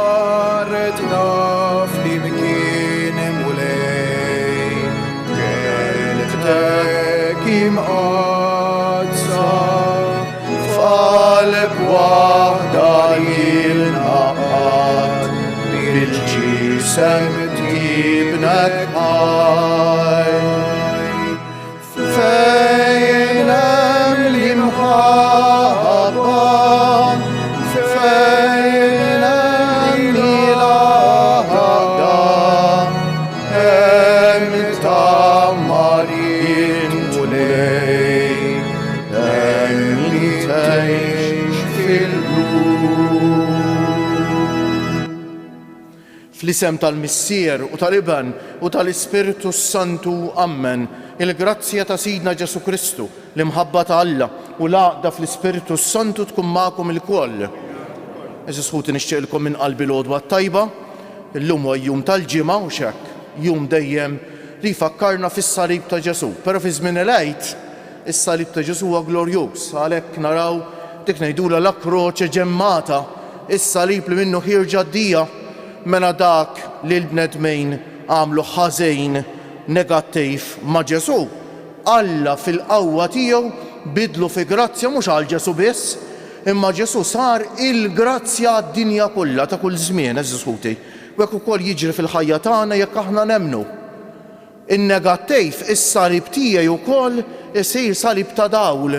saret naf li mkien mulej kelbtek imqadsa f'qalb waħda jinqad bil-ġisem tibnek ħaj fejn hemm l-imħabba fejn hemm l-ħabba hemm tamarin mulej hemm li tgħix fil-blu. Fl-isem tal-Missier u tal-Iban u tal-Ispiritu Santu ammen. Il-grazzja ta' Sidna Ġesu Kristu, l-imħabba ta' Alla u l-għaqda fl-Ispiritu Santu tkun magħkom il-koll. Eżis ħuti nixtieqilkom minn qalbi l-għodwa tajba, illum huwa jum tal-ġimgħa u xekk, jum dejjem li jfakkarna fis-salib ta' Ġesu. Però fi żmien il-Għid, is-salib ta' Ġesu huwa glorjuż, għalhekk naraw dik ngħidula l-akroċe ġemmata, is-salib li minnu ħirġa d-dija mela dak li l-bnedmejn għamlu ħażejn negattiv ma' Ġesu. Alla fil-qawwa tiegħu bidlu fi grazzja mhux għal Ġesu biss, imma Ġesu sar il-grazzja għad-dinja kollha ta' kull żmien eżis ħuti. U hekk ukoll jiġri fil-ħajja tagħna jekk aħna nemmnu. In-negattiv is-salib tiegħi wkoll isir salib ta' dawl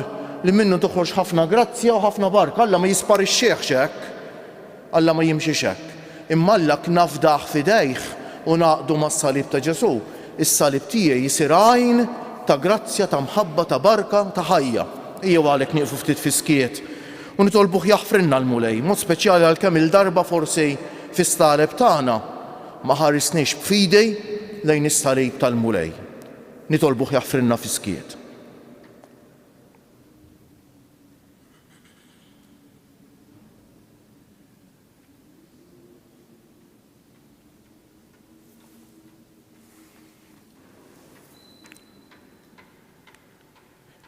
li minnu toħroġ ħafna grazzja u ħafna barka. Alla ma jisparixxiex hekk, Alla ma jimxiex hekk. Imma Alla knafdaħ f'idejh u naqdu mas-salib ta' Ġesu. Is-salib tiegħi jisir għajn ta' grazzja, ta' mħabba, ta' barka, ta' ħajja. Ejjew għalhekk nieqfu ftit fiskiet u nitolbuh jaħfrilna l-mulej, mod speċjali għalkemm il-darba forsi fis-staleb tagħna ma ħarisniex b'fidej lejn is-salib tal-mulej. Nitolbuh jaħfrilna fiskiet.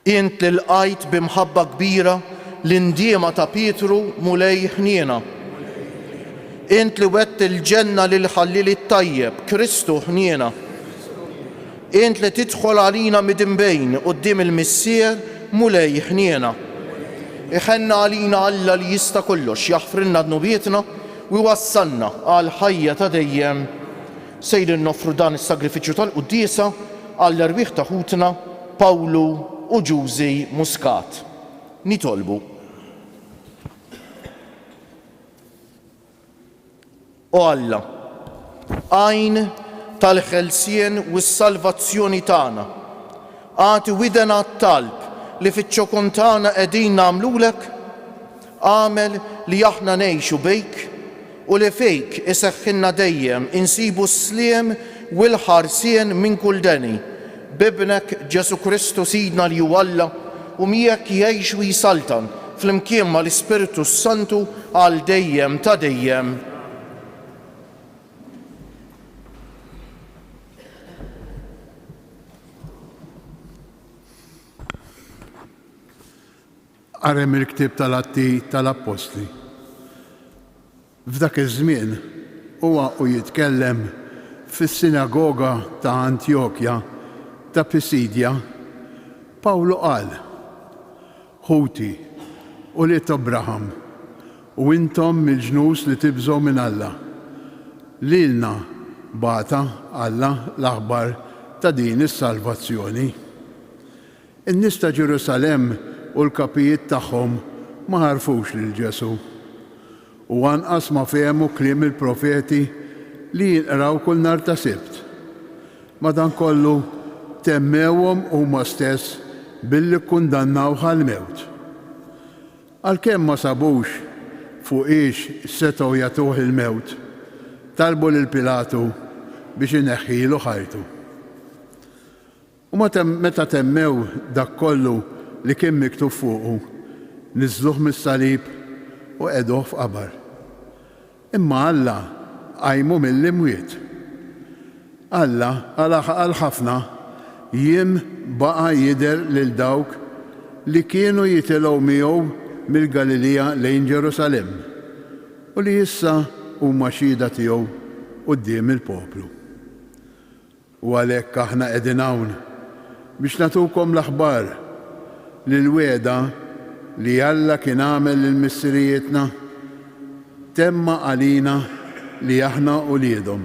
Int li lqajt b'imħabba kbira l-indiema ta' Pietru mulej ħniena. Int li wett il-ġenna lil ħallil it-tajjeb Kristu ħniena. Int li tidħol għalina midinbejn quddiem il-Missier mulej ħniena. Iħenna għalina Alla li jista' kollox jaħfrilna dnubietna u jwassalna għal ħajja ta' dejjem. Sejrin noffru dan is-sagrifiċċju tal-Quddiesa għall-erbieħ ta' ħutna Pawlu u Ġużi Muscat. Nitolbu. O Alla, għajn tal-ħelsien u s-salvazzjoni tagħna, għati widena t-talb li fiċ-ċokun tagħna qegħdin nagħmlulek, għamel li aħna ngħixu bejk u li fejk iseħħilna dejjem insibu s-sliem u l-ħarsien minn kull deni. Bibnek Ġesu Kristu Sidna li hu Alla u miegħek jgħix u jisaltan fl-imkien mal-Ispiritu Santu għal dejjem ta' dejjem. Qarem il-ktieb tal-Atti tal-Apostli. F'dak iż-żmien huwa jitkellem fis-sinagoga ta' Antjokja ta' Pisidja, Pawlu qal: Ħuti u liet Abraham u intom mill-ġnus li tibżgħu minn Alla. Lilna bata Alla l-aħbar ta' din is-salvazzjoni. In-nies ta' Ġerusalemm u l-kapijiet tagħhom ma ħarfux lil Ġesu. U anqas ma fehmu kliem il-profeti li jinqraw kull nhar ta' Sibt. Madankollu temmewhom huma stess billi kkundannaw għall-mewt. Għalkemm ma sabux fuq ix setgħu jagħtuh il-mewt, talbu lil Pilatu biex ineħħilu ħajtu. U meta temmew dak kollu li kien miktub fuqu, niżluh mis-salib u qeduh f'qabar. Imma Alla qajmu mill-imwiet. Alla għal ħafna jiem baqa' jidher lil dawk li kienu jitilgħu miegħu mill-Galilija lejn Ġerusalemm u li issa huma xhieda tiegħu quddiem il-poplu. U għalhekk aħna qegħdin hawn biex nagħtukom l-aħbar li l-wiegħda li Alla kien għamel lil missirietna temma għalina li aħna uliedhom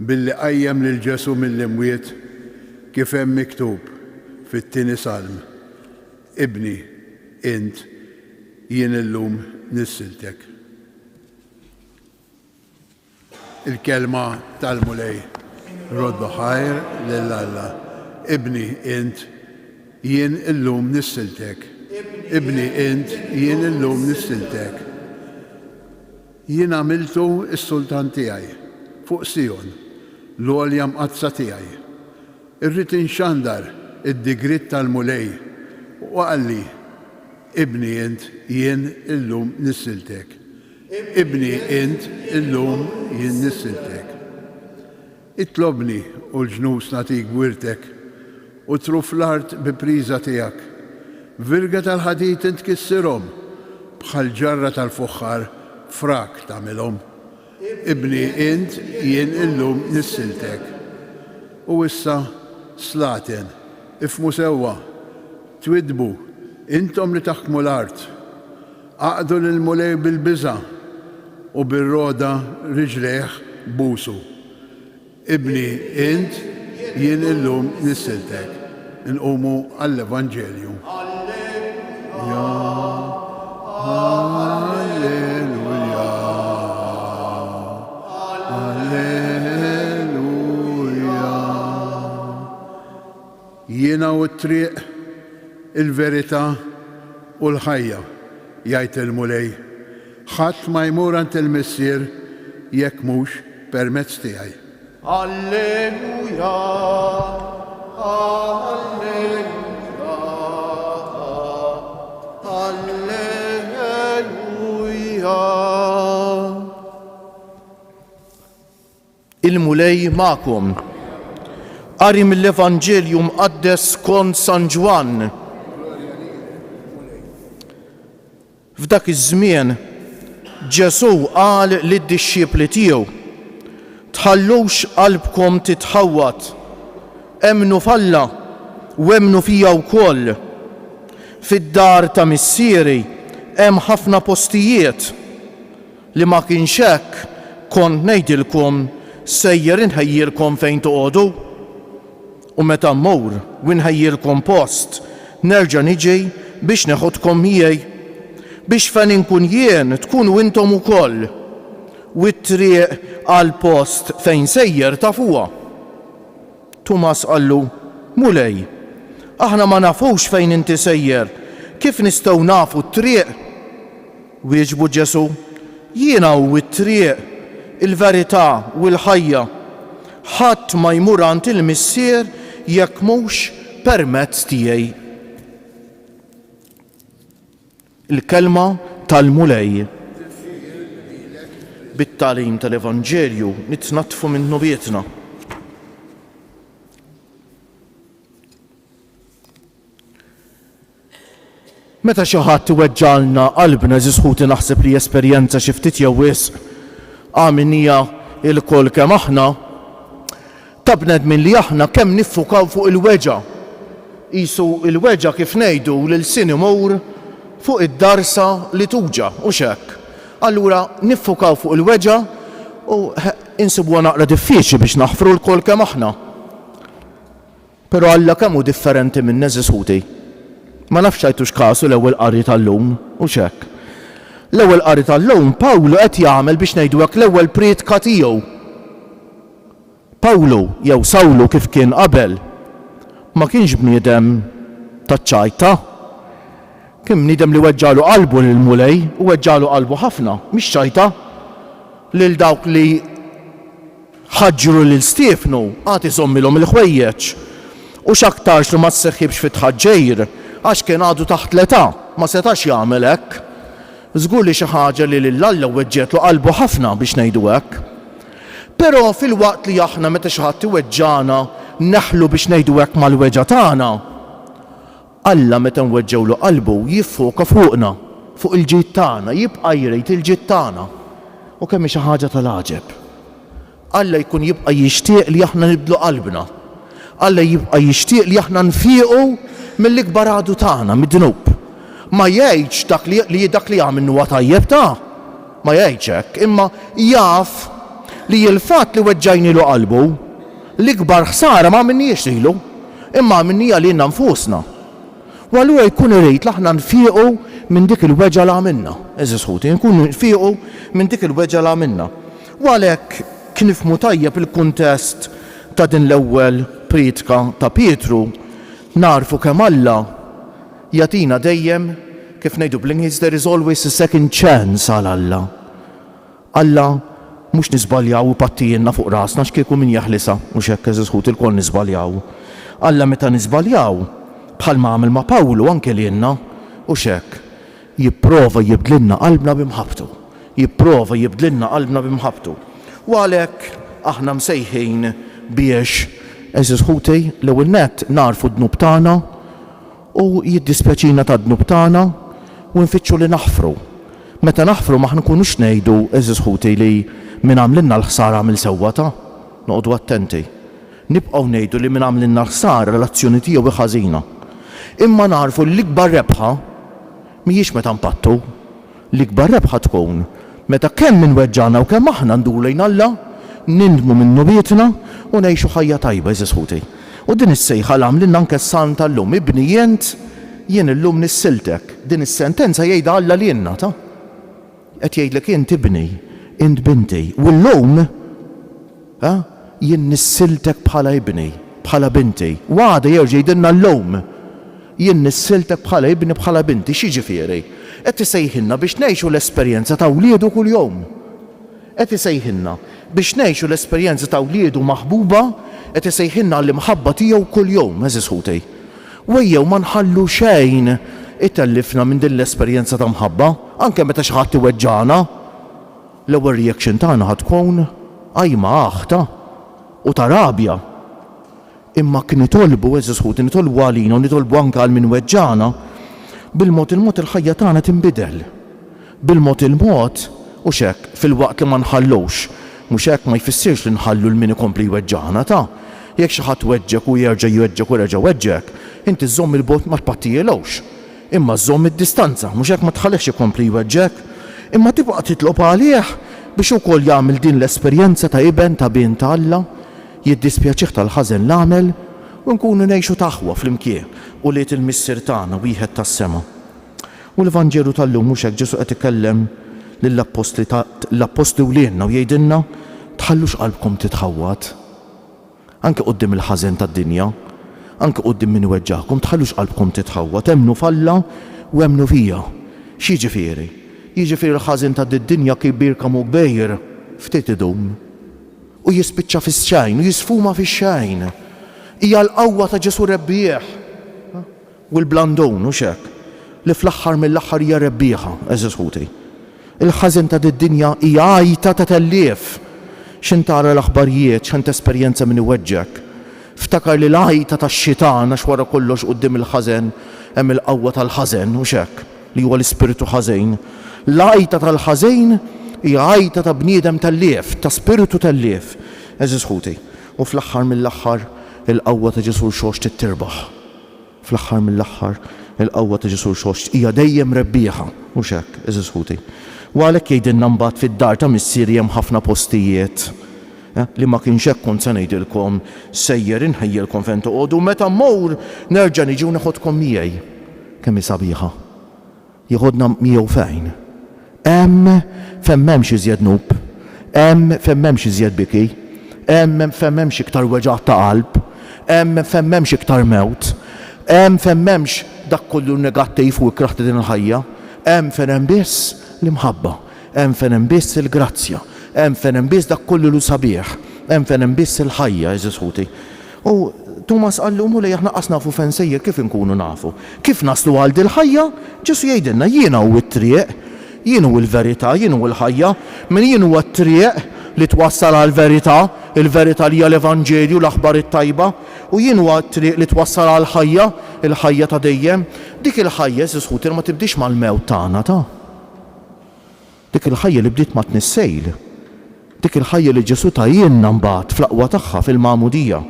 billi qajjem lil Ġesu mill-imwiet kif hemm miktub fit-tieni Salm: Ibni int jien illum nissiltek. Il-kelma tal-mulej roddu ħajr lil Alla. Ibni int jien illum nissiltek. Ibni int jien illum nissiltek. Jien għamiltu s-sultan tiegħi fuq Sion, l-għolja mqazza tiegħi. Irrid inxandar id-digrit tal-mulej u għalli: Ibni int jien illum nissiltek. Ibni int illum jien nissiltek. Itlobni u l-ġnus natik wirtek u truf l-art bi priża tiegħek. Virga tal-ħadid int kissirhom bħal ġarra tal-fuħħar frak tagħmilhom. Ibni int jien illum nissiltek. U issa slaten, ifmu sewwa, twidbu, intom li taħkmu l-art, aqdu lil-mulej bil-biża u bil-roda riġleħ busu. Ibni int jien illum nissiltek. Inqumu għall-Evanġelju. Alleluja, alleluja, alleluja. Jiena u t-triq, il-verità u l-ħajja, jgħid il-mulej. Ħadd ma jmur għand il-Missier jekk mhux permezz tiegħi. Alleluja, alleluja, alleluja. Il-mulej ma'kom. Qari mill-Evanġelju mqaddes skont San Ġwan. F'dak iż-żmien Ġesu qal lid-dixxiepli tiegħu: tħallux qalbkom titħawwat, emnu f'Alla u emnu fija wkoll. Fid-dar ta' missieri hemm ħafna postijiet. Li ma kienx hekk kont ngħidilkom sejjer inħejjilkom fejn toqgħodu. U meta mmur u nħejjilkom post, nerġa' niġi biex neħodkom miegħi, biex fejn inkun jien tkunu intom ukoll. U t-triq għal post fejn sejjer tafuha. Tumas qallu: mulej, aħna ma nafux fejn inti sejjer, kif nistgħu nafu t-triq? Wieġbu Ġesu: jiena hu t-triq, il-verità u l-ħajja. Ħadd ma jmur għand il-Missier jekk mhux permezz tiegħi. Il-kelma tal-mulej. Bit-tagħlim tal-Evanġelju nitnatfu minn nobietna. Meta xi ħadd iweġġalna qalbna żisħuti naħseb li esperjenza xi ftit jew wisq għamilnija il-kol kemm aħna ta' bnedmin li aħna kemm niffukaw fuq il-weġa. Qisu il-weġa kif ngħidu lil sin imur fuq id-darsa li tuġa u x'hekk. Allura niffukaw fuq il-weġa u insibuha naqra diffiċli biex naħfru l-kol kemm aħna. Però Alla kemm hu differenti minn żisħuti. Ma nafx għajtux kasu l-ewwel qari tal-lum u x'hekk. L-ewwel qari tal-lum Pawlu qed jagħmel biex ngħidu hekk l-ewwel priedka tiegħu. Pawlu jew Sawlu kif kien qabel ma kienx bniedem taċ-ċajta. Kien bniedem li weġġalu qalbu lill-mulej u weġġalu qalbu ħafna, mhix ċajta. Lil dawk li ħaġġru lil Stiefnu għad iżommilhom il-ħwejjeġ u x'aktarx li ma sseħħibx fit-tħaġġejr għax kien għadu taħt l-età, ma setax jagħmel hekk. Żgur li xi ħaġa li lil Alla weġġetlu qalbu ħafna biex ngħidu hekk. Però fil-waqt li aħna meta xi ħadd iweġġana neħlu biex ngħidu hekk mal-weġa tagħna, Alla meta nweġġewlu qalbu jiffoka fuqna, fuq il-ġid tagħna, jibqa' jrid il-ġid tagħna. U kemm xi ħaġa tal-għaġeb. Alla jkun jibqa' jixtieq li aħna nibdlu qalbna. Alla jibqa' jixtieq li aħna nfiequ mill-ikbar għadu tagħna mid-dnub. Ma jgħidx dak li għamil huwa tajjeb ta'. Ma jgħidx hekk, imma jaf li l-fatt li weġġajnilu qalbu l-ikbar ħsara ma minniex lilu, imma minnija li nfusna. U allura jkun irid li aħna nfiequ minn dik il-weġa li għamilna. Eżis ħuti, nkunu nfiequ minn dik il-weġa li għamilna. U għalhekk kien nifhmu tajjeb il-kuntest ta' din l-ewwel pritka ta' Pietru, narfu kemm Alla jagħtina dejjem kif ngħidu bl-Ingliż there is always a second chance għal Alla. Alla mhux niżbaljaw u pattijinna fuq rasna x'kieku min jaħlisa, mhux hekk eżis ħuti l-kol niżbaljaw. Alla meta niżbaljaw bħalma għamel ma' Pawlu anke lienna u x'hekk jipprova jibdlilna qalbna bimħabtu. Jipprova jibdlilna qalbna bimħabtu. U għalhekk aħna msejħin biex eżis ħuti l-ewwel nett narfu d-dnub tagħna u jiddispjaċina tad-dnub tagħna u nfittxu li naħfru. Meta naħfru ma nkunux ngħidu eżis ħuti li min għamlilna l-ħsara għamil sewwa ta' noqogħdu attenti. Nibqgħu ngħidu li min għamlilna l-ħsara relazzjoni tiegħu ħażina. Imma narfu l-ikbar rebħa mhijiex meta npattu. L-ikbar rebħa tkun meta kemm min weġġana u kemm aħna nduru lejn Alla, nindmu minn nubietna u ngħixu ħajja tajba eżis ħuti. U din is-sejħa l għamlilna anke s-san tal-lum ibni jien illum nissiltek. Din is-sentenza jgħidha Alla lienna ta' qed jgħidlek int ibni, int binti. U llum jien nissiltek bħala ibni, bħala binti. U għada jerġa' jgħidilna llum jien nissiltek bħala ibni bħala binti. X'jiġifieri? Qed isejħilna biex ngħixu l-esperjenza ta' wliedu kuljum. Qed isejħilna biex ngħixu l-esperjenza ta' wliedu maħbuba, qed isejħilna l-imħabba tiegħu kuljum eżis ħuti. U ejjew ma nħallu xejn itellifna minn din l-esperjenza ta' mħabba, anke meta xi ħadd iweġġana. L-ewwel reaction tagħna ħad tkun qajma aħta u ta' rabja. Imma kien nitolbu eżis ħuti, nitolbu għalina u nitolbu anke għal min weġġana, bil-mod il-ħajja tagħna tinbidel. Bil-mod u x'hekk fil-waqt li ma nħallux, mhux hekk ma jfissirx li nħallu l-min ikompli jweġġana ta'. Jekk xi ħadd weġġek u jerġa' jweġġek u jerġa' weġġek, inti żomm il-bot ma tpattijilhux. Imma żomm id-distanza, mhux hekk ma tħallehx ikompli jweġġek, imma tibqa' titlob għalih biex ukoll jagħmel din l-esperjenza ta' iben ta' bin ta' Alla, jiddispjaċih tal-ħażen l-għamel u nkunu ngħixu taħwa flimkien u li il-missier tagħna wieħed tas-sema. U l-Evanġelu tal-lum mhux hekk Ġesu qed ikellem lill-apostli u lienna u jgħidilna tħallux qalbkom titħawwad. Anke quddiem il-ħażen tad-dinja, anke quddiem min weġġakom, tħallux qalbkom titħawwad, emnu f'Alla u emnu fija. X'jiġifieri? Jiġifieri l-ħażen tad-dinja kbir kemm hu kbejr ftit idum u jispiċċa fix-xejn u jisfuma fix-xejn. Hija l-qawwa ta' Ġesu rebbieħ u l-blandun u x'hekk li fl-aħħar mill-aħħar hija rebbieħa eżis ħuti. Il-ħażen ta' dinja hija għajta ta' tellief. X'in tara l-aħbarijiet, x'int esperjenza min iweġġek. Ftakar li l-għajta tax-xitan għax wara kollox quddiem il-ħażen hemm il-qawwa tal-ħażen u x'hekk li huwa l-ispiritu ħażin. L-għajta tal-ħażin hija għajta ta' bniedem tal-lief, ta' spiritu tal-lief. Eżis ħuti. U fl-aħħar mill-aħħar il-qawwa ta' Ġesu xorx tittirbaħ. Fl-aħħar mill-aħħar il-qawwa ta' Ġesu xorx hija dejjem rebbieħa u x'hekk eżis ħuti. U għalhekk jgħidilna mbagħad fid-dar ta' missieri hemm ħafna postijiet li ma kienx hekk kont se ngħidilkom sejjer inħejjelkom fejn toqgħodu meta mmur nerġa' niġi u neħodkom miegħi. Kemm hi sabiħa. Jieħodna miegħu fejn? Hemm fejn m'hemmx iżjed nub, hemm fejn m'hemmx iżjed biki, hemm fejn m'hemmx iktar weġgħat ta' qalb, hemm fejn m'hemmx iktar mewt, hemm fejn m'hemmx dak kollu negattiv u ikraħ ta' din il-ħajja, hemm fejn hemm biss l-imħabba, hemm fejn hemm biss il-grazzja, hemm fejn hemm biss dak kollu lu sabiħ, hemm fejn hemm biss il-ħajja eżis ħuti. U Tumas qallu mu li aħna qas nafu fejn sejjer kif inkunu nafu. Kif naslu għal din il-ħajja? Ġesu jgħidilna jiena hu t-triq, jien hu l-verità, jien hu l-ħajja, min jien huwa t-triq li twassal għal verità, il-verità li hija l-Evanġelju l-aħbar it-tajba, u jien huwa t-triq li twassal għal ħajja, il-ħajja ta' dejjem. Dik il-ħajja eżis ħuti ma tibdix mal-mewt tagħna ta'. dik il-ħajja li bdiet ma tnissejl, dik il-ħajja li Ġesu tajjenna mbagħad fl-aqwa tagħha fil-magħmudija,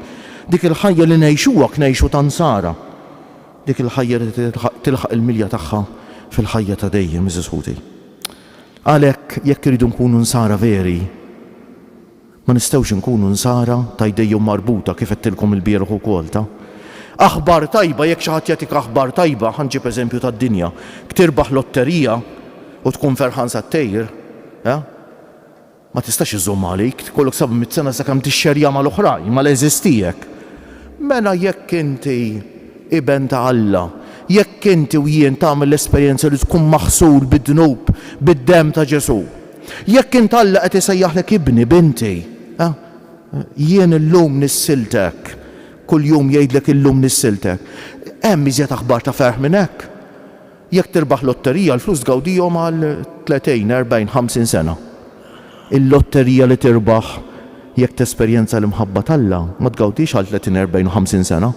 dik il-ħajja li ngħixu tansara, dik il-ħajja li tilħaq il-milja tagħha fil-ħajja ta' dejjem iżisħuti. Għalhekk jekk iridu nkunu nsara veri, ma nistgħux nkunu nsara ta' jdejjem marbuta kif qedtilkom il-bieraħ ukoll ta' aħbar tajba. Jekk xi ħadd jagħtik aħbar tajba, ħanġib eżempju tad-dinja, ktirbaħ lotterija u tkun ferħan sattejr, ma tistax iżomm għalik, tkollok 700 sena sakemm tixxerja mal-oħrajn, ma l-eżistijek. Mela jekk inti iben ta' Alla, jekk inti u jien tagħmel l-esperjenza li tkun maħsul bid-dnub, bid-demm ta' Ġesu, jekk int Alla qed isejjaħlek ibni binti, jien illum nissiltek, kull jum jgħidlek illum nissiltek, hemm iżjed aħbar ta' ferħ minn hekk. Jekk tirbaħ lotterija l-flus tgawdihom għal 30, 40, 50 sena. Il-lotterija li tirbaħ jekk tesperjenza l-imħabba tal-Alla ma tgawdix għal 30, 40, 50 sena,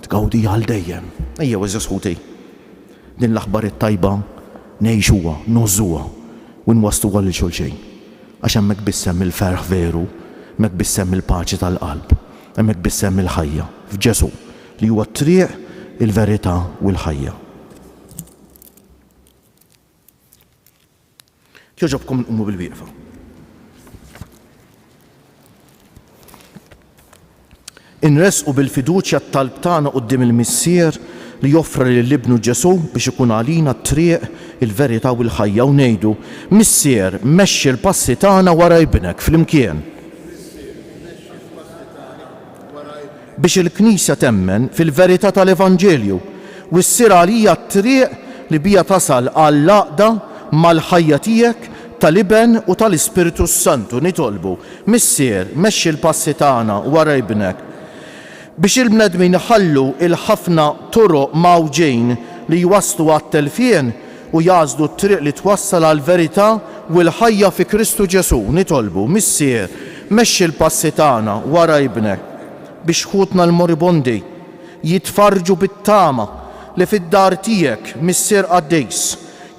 tgawdija għal dejjem. Ejjew eżisħuti. Din l-aħbar it-tajba ngħixuha, nużuha u nwassluha lil xulxejn. Għax hemmhekk bissem il-ferħ veru, hemmhekk bissem il-paċi tal-qalb, hemmhekk bissem il-ħajja f'Ġesu li huwa t-triq, il-verità u l-ħajja. Jogħġobkom nqumu bil-wieqfa. Inresqu bil-fiduċja t-talb tagħna quddiem il-Missier li joffra lill-Ibnu Ġesu biex ikun għalina t-triq, il-verità u l-ħajja u ngħidu: Missier, mexxi l-passi tagħna wara ibnek flimkien. Biex il-Knisja temmen fil-verità tal-Evanġelju u ssir għalija t-triq li bija tasal għall-għaqda mal-ħajja tiegħek tal-Iben u tal-Ispiritu Santu. Nitolbu: Missier, mexxi l-passi tagħna wara ibnek biex il-bnedmin iħallu il-ħafna toroq mawġejn li jwasslu għat-telfien u jażlu t-triq li twassal għall-verità u l-ħajja fi Kristu Ġesu. Nitolbu: Missier, mexxi l-passi tagħna wara ibnek biex ħutna l-moribondi jitfarġu bit-tama li fid-dar tiegħek Missier Qaddejs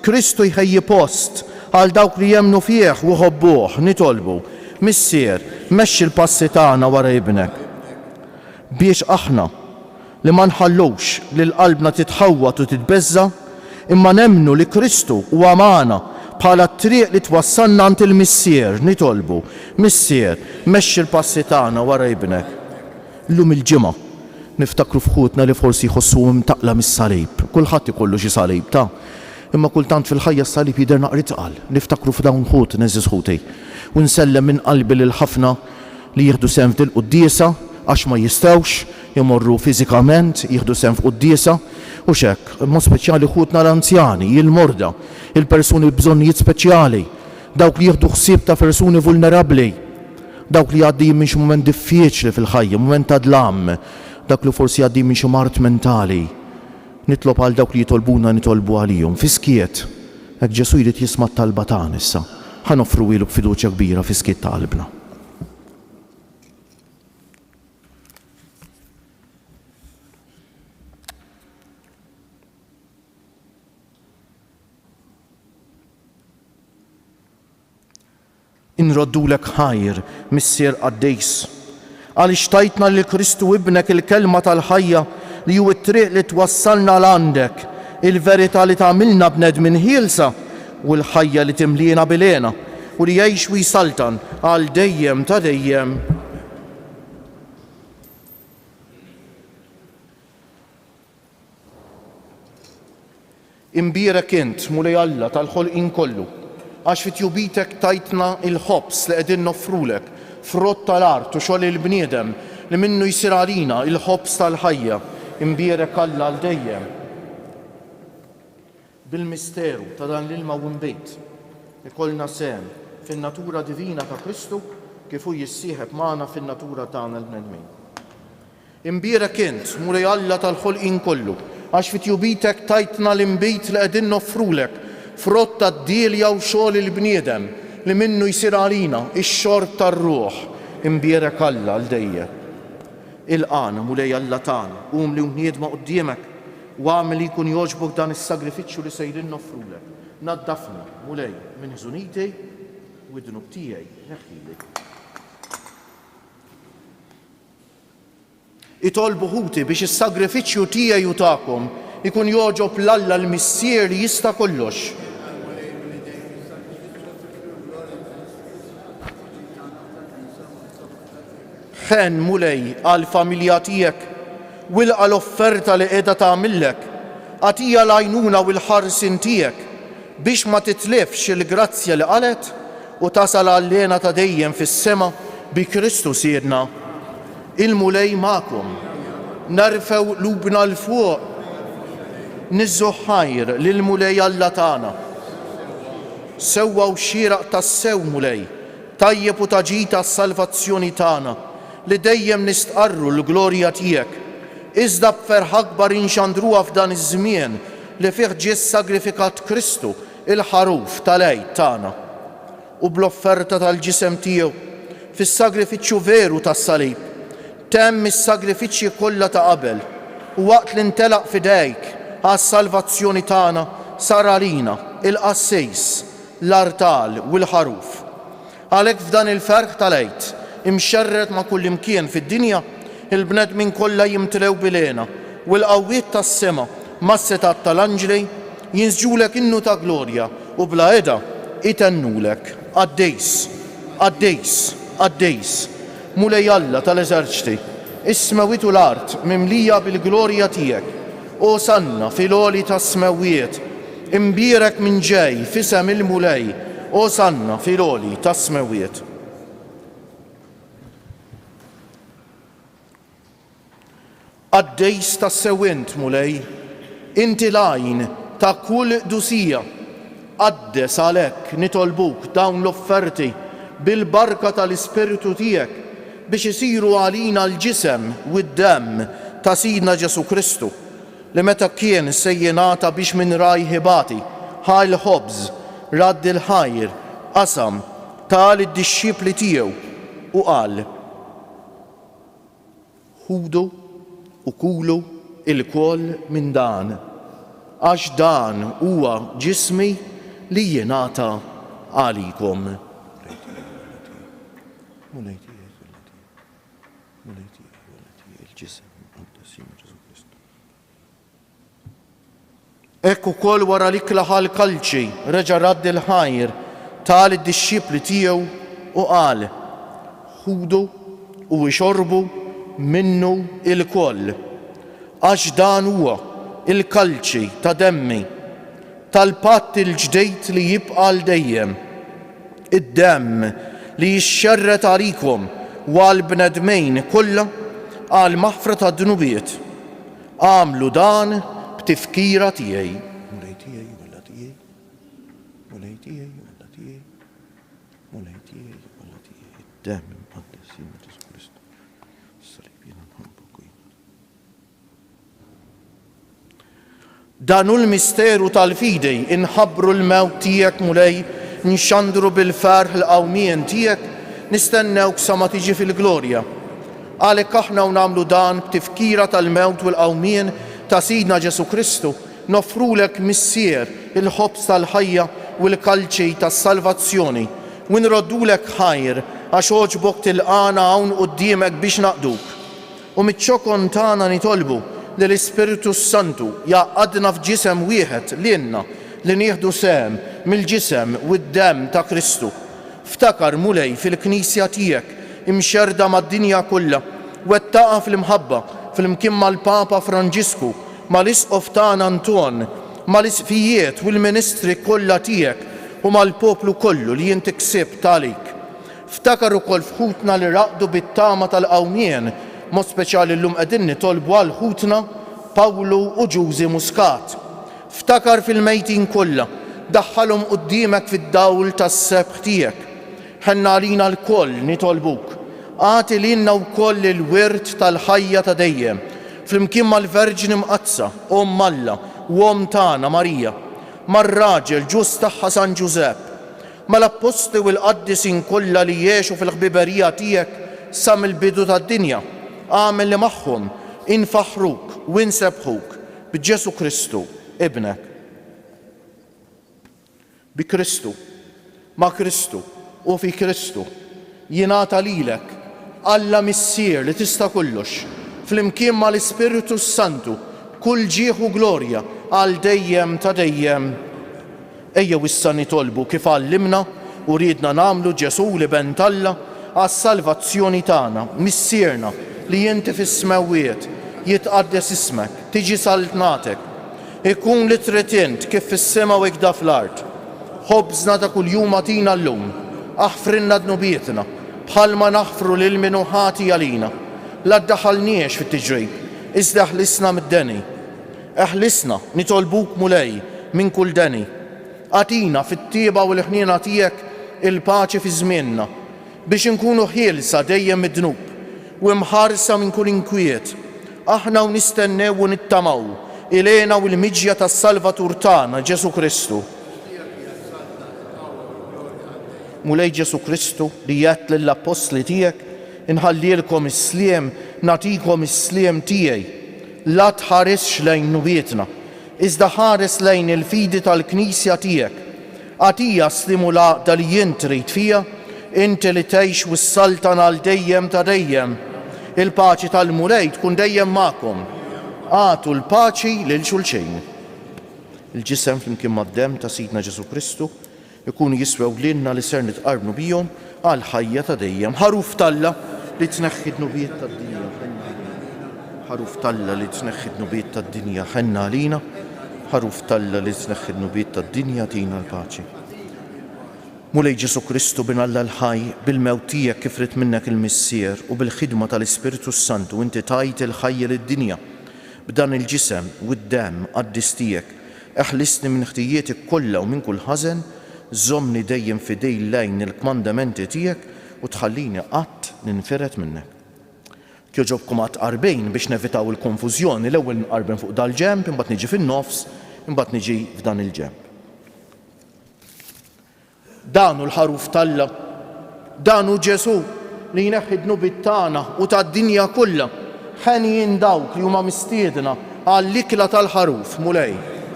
Kristu jħejji post għal dawk li jemnu fih u ħobbuh. Nitolbu: Missier, mexxi l-passi tagħna wara ibnek biex aħna li ma nħallux li l-qalbna titħawwat u titbeżza, imma nemnu li Kristu huwa magħna bħala t-triq li twassalna għand il-Missier. Nitolbu: Missier, mexxi l-passi tagħna wara ibnek. Llum il-ġimgħa niftakru f'ħutna li forsi jħossuhom taqla mis-salib. Kulħadd ikollu xi salib ta' imma kultant fil-ħajja s-salib jidher naqri tqal. Niftakru f'dawn ħut neżisħuti u nsellem minn qalbi lil ħafna li jieħdu sehem fil-quddiesa għax ma jistgħux imorru fiżikament jieħdu sehem f'quddiesa u x'hekk, mod speċjali ħutna l-anzjani, il-morda, il-persuni b'bżonnijiet speċjali, dawk li jieħdu ħsieb ta' persuni vulnerabbli, dawk li għaddejjin minn xi mument diffiċli fil-ħajja, mument ta' dlam, dak li forsi għaddejjin minn xi mart mentali. Nitlob għal dawk li jitolbuna nitolbu għalihom fiskiet. Hekk Ġesu jrid jisma' t-talba tagħna issa. Ħanoffru ilu b'fiduċja kbira fiskiet ta' qalbna. Inroddulek ħajr, Missier Qaddejs, għaliex tajtna li Kristu ibnek il-kelma tal-ħajja li hu t-triq li twassalna l-għandek, il-verità li tagħmilna bnedmin ħielsa u l-ħajja li timlina bilena u li jgħix u jisaltan għal dejjem ta' dejjem. Imbierek int mulej Alla tal-ħolqien kollu, għax fit-jubitek tajtna il-ħobs li qegħdin noffrulek frott tal-art u xogħol il-bniedem li minnu jsir għalina il-ħobs tal-ħajja. Imbierek Alla għal dejjem. Bil-misteru ta' dan l-ilma u mbejt ikollna sehem fin-natura divina ta' Kristu kif hu jissieħeb magħna fin-natura tagħna l-bnedmin. Imbierek int mulej Alla tal-ħolqien kollu, għax fit-jubitek tajtna l-imbejt li qegħdin noffrulek frott tad-dielja u xogħol il-bniedem li minnu jsir għalina ix-xorb tar-ruħ. Imbierek Alla għal dejjem. Il-qana mulej Alla tagħna, qum li niedma quddiemek u għamel li jkun jogħġbok dan is-sagrifiċċju li sejrin noffrulek naddafni mulej minn ħżunitej u d-dnub tiegħi neħħili. Itolbu ħuti biex is-sagrifiċċju tiegħi u tagħkom ikun jogħġob l-Alla l-Missier li jista' kollox. Ħen mulej għall-familja tiegħek wilqa l-offerta li qiegħda tagħmillek, għatija l-għajnuna u l-ħarsin tiegħek biex ma titlefx il-grazzja li qalet u tasal għallena ta' dejjem fis-sema bi Kristu Siedna. Il-mulej magħkom, narfew lubna l-fuq, niżżu ħajr lill-mulej Alla tagħna. Sewwaw xieraq tas-sew mulej, tajjeb u taġita s-salvazzjoni tagħna li dejjem nistqarru l-glorja tiegħek. Iżda b'ferħ akbar inxandruha f'dan iż-żmien li fih ġie sagrifikat Kristu il-ħaruf tal-għid tagħna. U bl-offerta tal-ġisem tiegħu fis-sagrifiċċju veru tas-salib temm is-sagrifiċċji kollha ta' qabel u waqt li ntelaq f'idejk għas-salvazzjoni tagħna sar għalina il-qassejs, l-artal u l-ħaruf. Għalhekk f'dan il-ferħ tal-għid imxerred ma' kull imkien fid-dinja il-bnedmin kollha jimtlew bilena u l-qawwiet tas-sema mas-setat tal-anġli jinsġulek innu ta' glorja u bla eda itennulek għaddejs, għaddejs, għaddejs. Mulej Alla tal-eżerċti, is-smawiet u l-art mimlija bil-glorja tiegħek, osanna fil-għoli tas-smawiet, imbierek minn ġej fisem il-mulej, osanna fil-għoli tas-smawiet. Għaddejs tas-sewint mulej, inti lajn ta' kull dusija, għaddes għalhekk nitolbuk dawn l-offerti bil-barka tal-Ispiritu tiegħek biex isiru għalina l-ġisem u d-demm ta' Sidna Ġesu Kristu li meta kien sejjenata biex minn raj ħibati ħal ħobż radd il-ħajr qasam tal id-dixxipli tiegħu u qal ħudu u kulu il-koll minn dan għax dan huwa ġismi li jingħata għalikom. Ekku kol wara l-ikla ħal-kalċi reġa' radd il-ħajr tal id-dixxipli tiegħu u qal ħudu u ixorbu minnu il-koll għax dan huwa il-kalċi ta' demmi tal-patt il-ġdejt li jibqa' l dejjem, id-demm li jixxerret għalikom u għall-bnedmejn kollha għal maħfra ta' dnubiet. Għamlu dan b'tifkira tiegħi. Mulej tiegħi walla tiegħi, mulej tiegħi walla tiegħi, mulej tiegħi walla tiegħi. Id-demm imqaddes Sidna Ġesu Kristu. Salib jiena nħobbok. Danu l-misteru tal-fidej inħabbru l-mewt tiegħek mulej, nxandru bil-ferħ l-qawmien tiegħek, nistennewk sa ma tiġi fil-glorja. Għalhekk aħna u nagħmlu dan b'tifkira tal-mewt u l-qawmien ta' Sidna Ġesu Kristu, nofrulek missier il-ħobż tal-ħajja u l-kalċi tas-salvazzjoni u nroddulek ħajr għax oġbok tilqana hawn quddiemek biex naqduk. U miċ-ċokon tagħna nitolbu li l-Ispiritu Santu jaqgħadna f'ġisem wieħed lilna li nieħdu sehem mill-ġisem u d-demm ta' Kristu. Ftakar mulej fil-Knisja tiegħek imxerda mad-dinja kollha wettaqa fl-imħabba fl-imkien mal-Papa Franġisku, mal-Isqof tagħna Anton, mal-isfijiet u l-ministri kollha tiegħek u mal-poplu kollu li inti ksibt għalik. Ftakar ukoll f'ħutna li raqdu bit-tama tal-qawmien, mod speċjali llum qegħdin nitolbu għal ħutna Pawlu u Ġużi Muscat. Ftakar fil-mejtin kollha, daħħalhom quddiemek fid-dawl tas-sebħ tiegħek. Ħenna għalina l-koll nitolbuk. Għati lilna wkoll il-wirt tal-ħajja ta' dejjem, flimkien mal-Verġini Mqazza, Omm Alla u Omm tagħna Marija, mar-raġel ġus tagħha San Ġusepp, mal-apposti u l-qaddisin kollha li jgħixu fil-ħbiberija tiegħek sa mill-bidu tad-dinja. Għamel li magħhom infaħruk u insebħuk b'Ġesu Kristu ibnek. bi Kristu, ma' Kristu u fi Kristu jingħata lilek Alla Missier li tista' kollox flimkien mal-Ispiritu Santu kull ġieħ u glorja għal dejjem ta' dejjem. Ejjew issa nitolbu kif għallimna u riedna nagħmlu Ġesu li bent Alla għas-salvazzjoni tagħna, missierna li inti fis-smewwiet jitqaddes ismek, tiġi saltnatek, ikun li trid int kif fis-sema u hekk fl-art. Ħobżna ta' kuljum agħtina llum, aħfrilna dnubietna bħalma naħfru lil min hu ħati għalina. La ddaħħalniex fit-tiġrib, iżda ħlisna mid-deni. Eħlisna nitolbuk mulej minn kull deni. Għatina fit-tieba u l-ħniena tiegħek il-paċi fi żmienna biex inkunu ħielsa dejjem mid-dnub u mħarsa minn kull inkwiet. Aħna u nistennew u nittamaw ilena u l-miġja tas-Salvatur tagħna Ġesu Kristu. Mulej Ġesu Kristu li jgħid lill-apostli tiegħek inħallilkom is-sliem, nagħtikom is-sliem tiegħi. La tħaresx lejn nubietna, iżda ħares lejn il-fidi tal-Knisja tiegħek. Għatija stimula dal jien trid fija, inti li tgħix wis-saltan għal dejjem ta' dejjem. Il-paċi tal-mulej tkun dejjem magħkom. Għatu l-paċi lil xulxejn. Il-ġisem flimkien mad-demm ta' Sidna Ġesu Kristu ikunu jiswew lilna li ser nitqarbu bihom għal ħajja ta' dejjem. Ħaruf Talla li tneħħi d-nubiet tad-dinja. Ħaruf Talla li tneħħi d-nubiet tad-dinja ħenna għalina. Ħaruf Talla li tneħħi d-nubiet tad-dinja tina l-paċi. Mulej Ġesu Kristu bin Alla l-ħaj bil-mewt tiegħek kif rid minnek il-Missier u bil-ħidma tal-Ispiritu Santu inti tajt il-ħajja lid-dinja. B'dan il-ġisem u d-demm qaddis tiegħek eħlisni minn ħtijietik kollha u minn kull ħażen, żommni dejjem fidej lejn il-kmandamenti tiegħek u tħallini qatt ninferet minnek. Kjoġobkom qatt qarbejn biex nevitaw il-konfużjoni l-ewwel nqarben fuq dal-ġenb, imbagħad niġi fin-nofs, imbagħad niġi f'dan il-ġenb. Danu l-ħaruf Talla, danu Ġesu li jneħħi d-nubiet tagħna u tad-dinja kollha. Ħenjin dawk li huma mistiedna għall-ikla tal-ħaruf mulej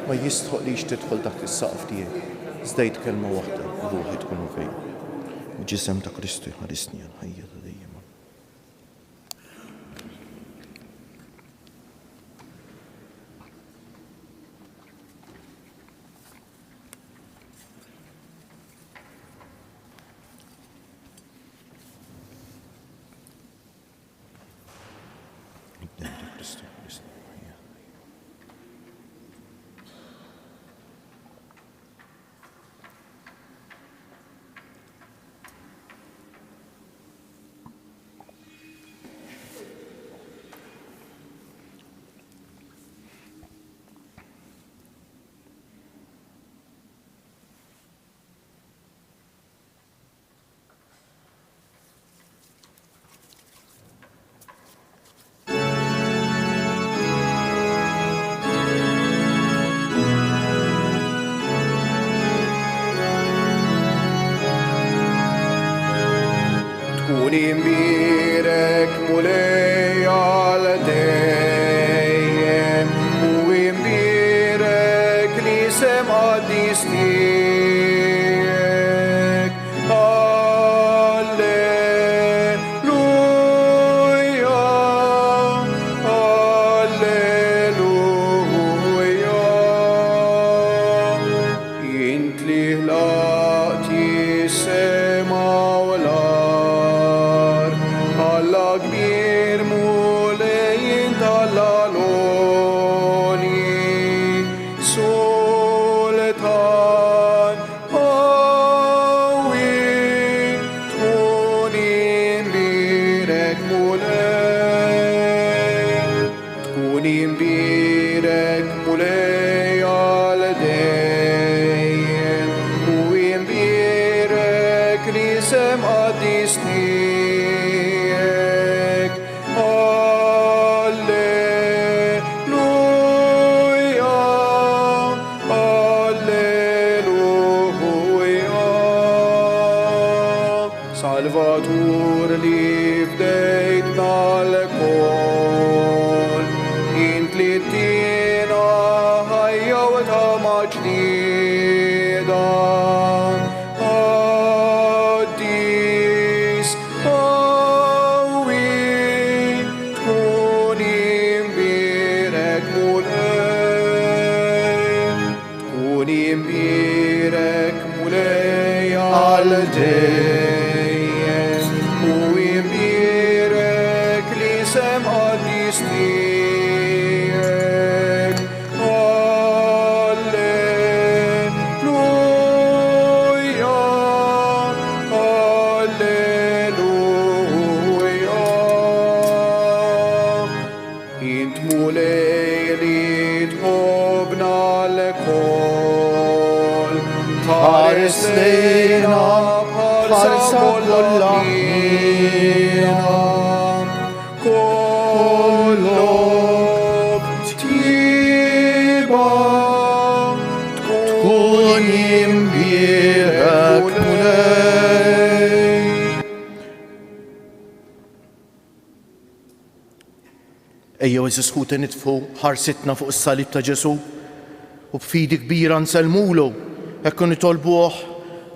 ma jistħoqlix tidħol taħt is-saqf tiegħi. Żdejt kelma waħda ruħi tkun fejn. Ġisem ta' Kristu jħarisni għal ħajja ta' dejjem. Imbirek mulej għal dejjem u imbirek li sem qaddis tiegħek. Alleluja, alleluja. Int li ħlaqti s-sema u l-ard, Alla kbir mulej tal-għaloni, sultan qawwi, tkun imbirek mulej, tkun imbirek mulej għal dejjem u imbirek li sem qaddis tiegħek. Alleluja, alleluja. Salvatur li fdejtna l-kol, int li tina ħajja u ta' maġnida. mulej li tħobna l-kol. Ħares lejna bħalsa kollha ħina. Kollok tjiba tkun jimbierek mulej. Ejjew eżis ħuti nitfu ħarsitna fuq is-salib ta' Ġesu u b'fidi kbira nsellmulu hekk nitolbuh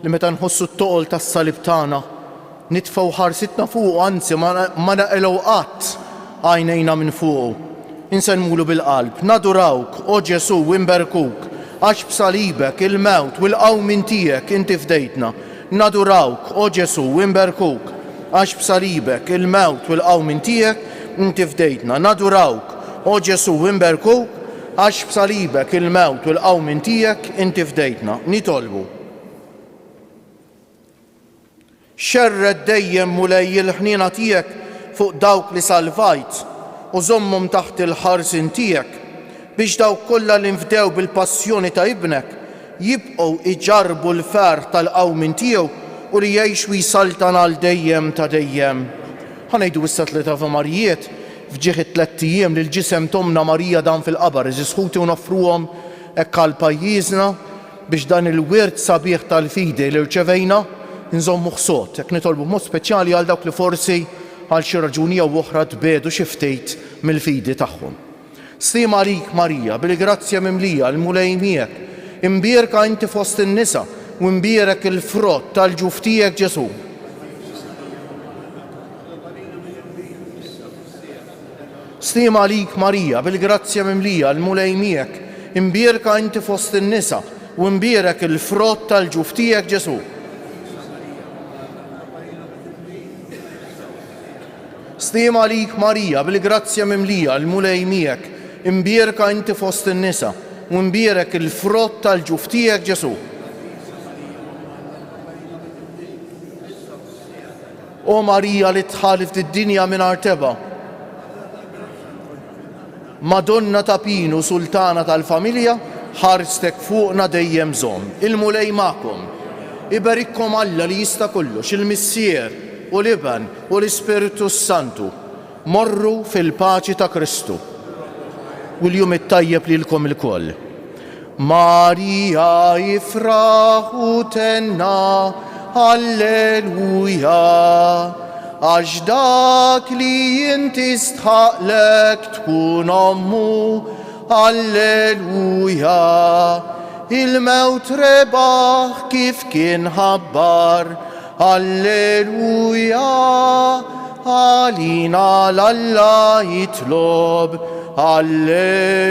li meta nħossu t-toqol tas-salib tagħna nitfgħu ħarsitna fuq, anzi ma naqilgħu qatt għajnejna minn fuq. Insellmulu bil-qalb, nadurawk, o Ġesu, imberkuk, għax b'salibek il-mewt u l-qawmin tiegħek inti fdejtna. Nadurawk, o Ġesu, imberkuk, għax b'salibek il-mewt u l-qawmin tiegħek inti fdejtna. Nadurawk, o Ġesu, imberkuk, għax b'salibek il-mewt u l-qawmin tiegħek inti fdejtna. Nitolbu. Xerred dejjem mulej il-ħniena tiegħek fuq dawk li salvajt u żommhom taħt il-ħarsin tiegħek biex dawk kollha li nfdew bil-passjoni ta' ibnek jibqgħu iġarbu l-fer tal-qawmin tiegħu u li jgħixu jisaltan għal dejjem ta' dejjem. Ħanejdu issa tliet Ave Marijiet fġieħ it-tlet ijiem li l-ġisem Tomna Marija dan fil-qabar iżisħuti u nofruhom hekk għal pajjiżna biex dan il-wirt sabiħ tal-fidi li rċevejna nżommu ħsod, hekk nitolbu mod speċjali għal dawk li forsi għal xi raġuni jew oħra tbedu xi ftit mill-fidi tagħhom. Stima għalik Marija, bil-grazzja mimlija l-mulej miegħek, imbierka inti fost in-nisa u imbierek il-frott tal-ġuf tiegħek Ġesu. Stima għalik Marija, bil-grazzja mimlija l-mulej miegħek, imbierka inti fost in-nisa u imbierek il-frott tal-ġuf tiegħek Ġesu. Stima għalik Marija, bil-grazzja mimlija l-mulej miegħek, imbierka inti fost in-nisa u imbierek il-frott tal-ġuf tiegħek Ġesu. O Marija li tħalif id-dinja mingħajr teba, Madonna ta' Pinu, sultana tal-familja, ħarstek fuqna dejjem żomm. Il-mulej magħkom, iberikkom Alla li jista' kollox, il-Missier u l-Iben u l-Ispiritu Santu. Morru fil-paċi ta' Kristu. U l-jum it-tajjeb lilkom il-koll. Marija jifraħu tenna, Alleluja, għax dak li inti stħaqlek tkun ommu, Alleluja. Il-mewt rebaħ kif kien ħabbar, Alleluja. Għalina l-Alla jitlob, Alleluja.